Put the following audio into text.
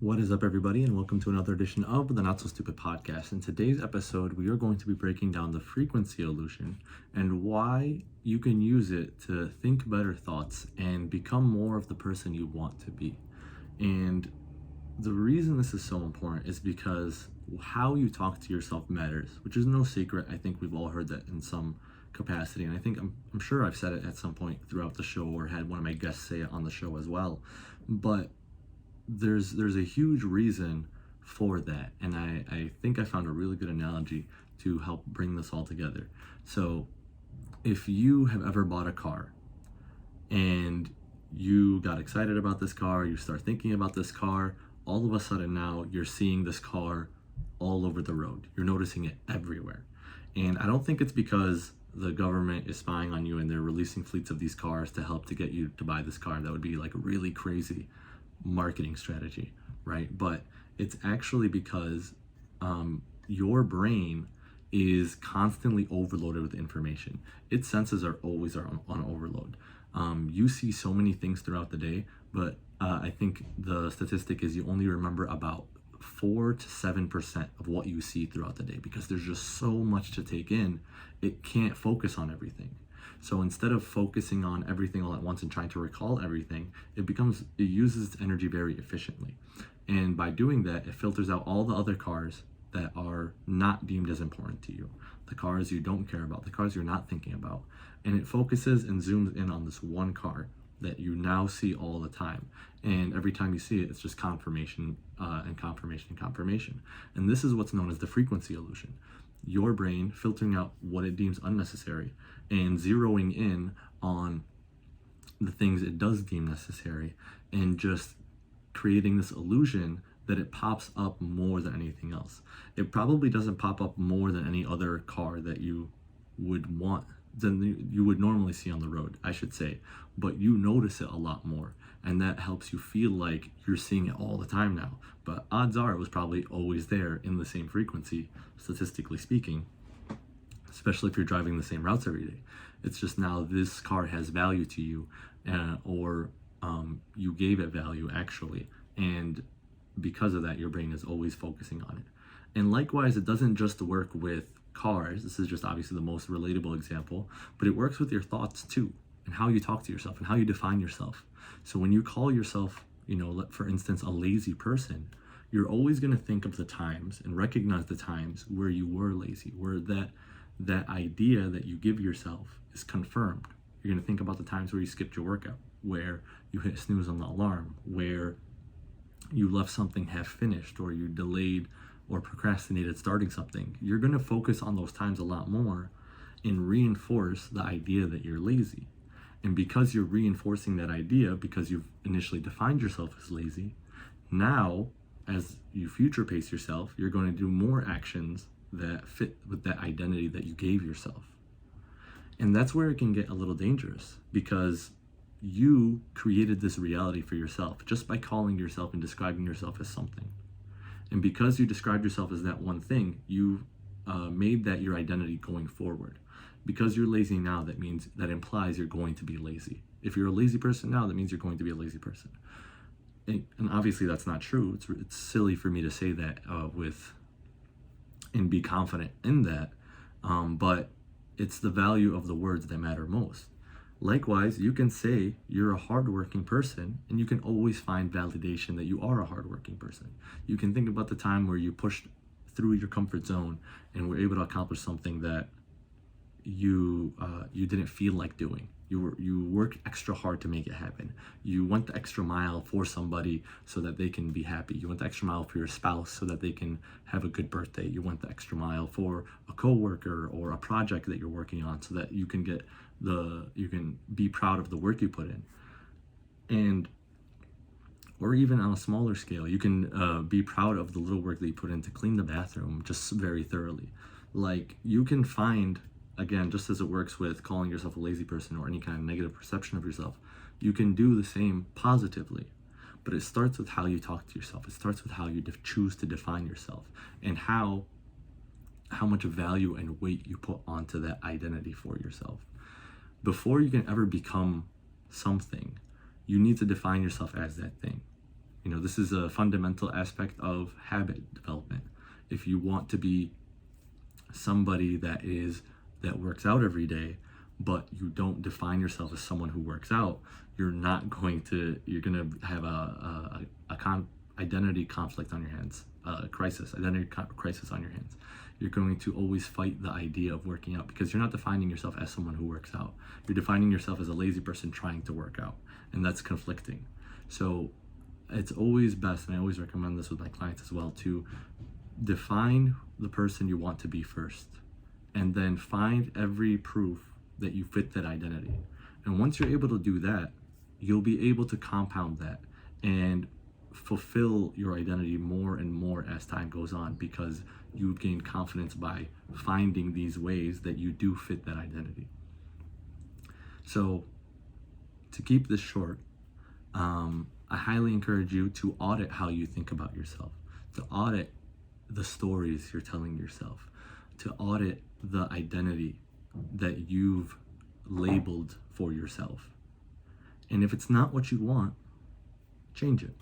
What is up, everybody, and welcome to another edition of the Not So Stupid Podcast. In today's episode, we are going to be breaking down the frequency illusion and why you can use it to think better thoughts and become more of the person you want to be. And the reason this is so important is because how you talk to yourself matters, which is no secret. I think we've all heard that in some capacity, and I think I'm sure I've said it at some point throughout the show or had one of my guests say it on the show as well. But there's a huge reason for that, and I think I found a really good analogy to help bring this all together. So if you have ever bought a car and you got excited about this car, you start thinking about this car, all of a sudden now you're seeing this car all over the road, you're noticing it everywhere. And I don't think it's because the government is spying on you and they're releasing fleets of these cars to help to get you to buy this car. That would be like a really crazy marketing strategy, right? But it's actually because your brain is constantly overloaded with information. Its senses are always on overload. You see so many things throughout the day, but I think the statistic is you only remember about 4 to 7% of what you see throughout the day because there's just so much to take in. It can't focus on everything. So instead of focusing on everything all at once and trying to recall everything, it uses its energy very efficiently. And by doing that, it filters out all the other cars that are not deemed as important to you, the cars you don't care about, the cars you're not thinking about. And it focuses and zooms in on this one car that you now see all the time. And every time you see it, it's just confirmation and confirmation and confirmation. And this is what's known as the frequency illusion. Your brain filtering out what it deems unnecessary and zeroing in on the things it does deem necessary, and just creating this illusion that it pops up more than anything else. It probably doesn't pop up more than any other car that you would want, than you would normally see on the road, I should say, but you notice it a lot more, and that helps you feel like you're seeing it all the time now. But odds are it was probably always there in the same frequency, statistically speaking, especially if you're driving the same routes every day. It's just now this car has value to you, or you gave it value actually, and because of that, your brain is always focusing on it. And likewise, it doesn't just work with cars. This is just obviously the most relatable example, but it works with your thoughts too, and how you talk to yourself and how you define yourself. So when you call yourself, for instance, a lazy person, you're always going to think of the times and recognize the times where you were lazy, where that idea that you give yourself is confirmed. You're going to think about the times where you skipped your workout, where you hit snooze on the alarm, where you left something half finished, or you delayed or procrastinated starting something. You're going to focus on those times a lot more and reinforce the idea that you're lazy. And because you're reinforcing that idea, because you've initially defined yourself as lazy, now as you future pace yourself, you're going to do more actions that fit with that identity that you gave yourself. And that's where it can get a little dangerous, because you created this reality for yourself just by calling yourself and describing yourself as something. And because you described yourself as that one thing, you made that your identity going forward. Because you're lazy now, that implies you're going to be lazy. If you're a lazy person now, that means you're going to be a lazy person. And obviously that's not true. It's silly for me to say that and be confident in that, but it's the value of the words that matter most. Likewise, you can say you're a hardworking person, and you can always find validation that you are a hardworking person. You can think about the time where you pushed through your comfort zone and were able to accomplish something that you didn't feel like doing. You worked extra hard to make it happen. You went the extra mile for somebody so that they can be happy. You went the extra mile for your spouse so that they can have a good birthday. You went the extra mile for a coworker or a project that you're working on so that you can be proud of the work you put in. And or even on a smaller scale, you can be proud of the little work that you put in to clean the bathroom just very thoroughly. Like, you can find, again, just as it works with calling yourself a lazy person or any kind of negative perception of yourself, you can do the same positively. But it starts with how you talk to yourself. It starts with how you choose to define yourself, and how much value and weight you put onto that identity for yourself. Before you can ever become something, you need to define yourself as that thing. This is a fundamental aspect of habit development. If you want to be somebody that works out every day, but you don't define yourself as someone who works out, you're gonna have a identity conflict on your hands, identity crisis on your hands. You're going to always fight the idea of working out because you're not defining yourself as someone who works out. You're defining yourself as a lazy person trying to work out, and that's conflicting. So it's always best, and I always recommend this with my clients as well, to define the person you want to be first, and then find every proof that you fit that identity. And once you're able to do that, you'll be able to compound that and fulfill your identity more and more as time goes on, because you gain confidence by finding these ways that you do fit that identity. So to keep this short, I highly encourage you to audit how you think about yourself, to audit the stories you're telling yourself, to audit the identity that you've labeled for yourself. And if it's not what you want, change it.